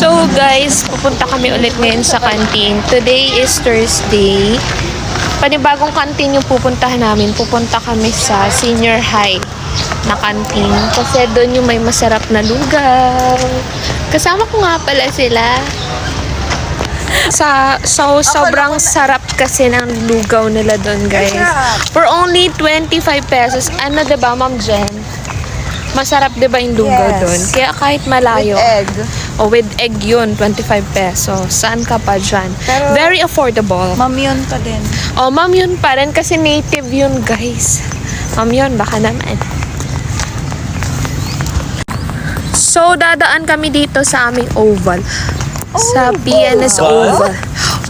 So guys, pupunta kami ulit ngayon sa canteen. Today is Thursday. Panibagong canteen yung pupuntahan namin. Pupunta kami sa senior high na canteen. Kasi doon yung may masarap na lugaw. Kasama ko nga pala sila. Sobrang sarap kasi ng lugaw nila doon, guys. For only 25 pesos. Ano, diba, Ma'am Jen? Masarap, diba, yung lugaw doon? Kaya kahit malayo. With egg. With egg yun, 25 pesos. Saan ka pa dyan? Pero, very affordable. Mamyon pa din. Ma'am yun pa rin kasi native yun, guys. Ma'am yun, baka naman. So, dadaan kami dito sa aming oval. Sa PNS Oval.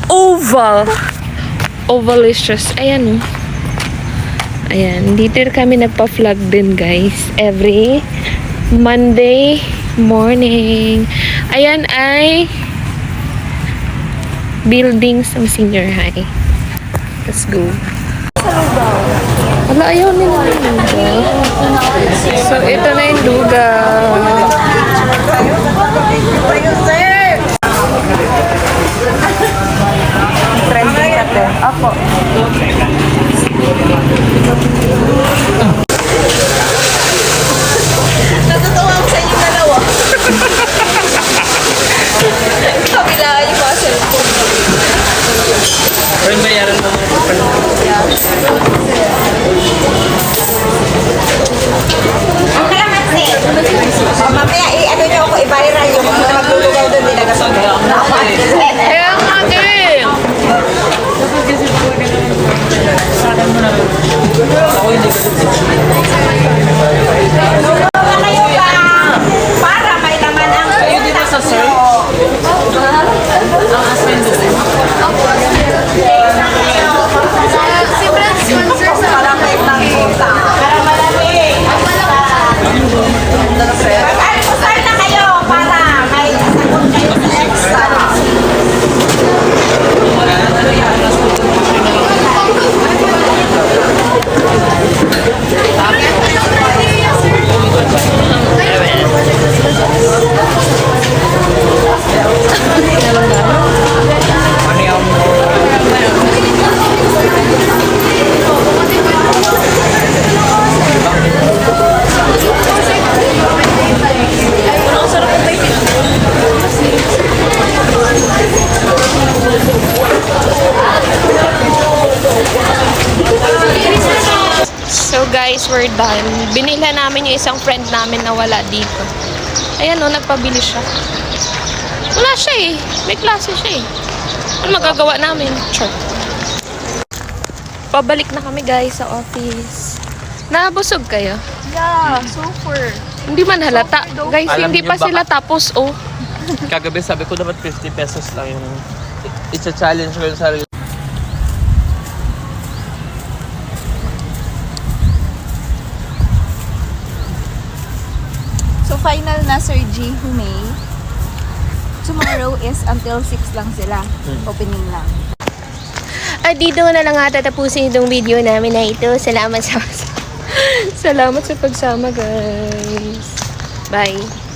Oval! Ovalicious. Ayan, oh. Ayan. Dito kami nagpa-vlog din, guys. Every Monday morning. Ayan ay buildings ng senior high. Let's go. Wala, ayaw nila yung lugaw. So, ito na yung lugaw. Trending natin. Ako. Natutuwa ako sa inyong dalawa. Kabilaan yung mga cellphone. Friend, bayaran mo. Ang kalamansi. Mamaya, ano nyo ako, i-viral yung mga maglulugaw doon din nagasag. Kaya nga din! Kayo ba? Para may laman ang Kayo dito sa sir? Ang husband doon. para may pangkuta. Para malamig. Start na kayo para may sagot kayo sa extra. So guys, we're done. Binila namin yung isang friend namin na wala dito. Ayan o, nagpabili siya. Wala siya eh. May klase siya eh. Ano magagawa namin? Sure. Pabalik na kami guys sa office. Nabusog kayo? Yeah, super. Hindi man halata. Guys, Alam hindi niyo pa sila tapos oh. Kagabi sabi ko dapat 50 pesos lang yung it's a challenge ko yung sarili. So, final na, Sir G. Humay. Tomorrow is until 6 lang sila. Opening lang. At dito na lang nga tatapusin itong video namin na ito. Salamat sa pagsama guys. Bye.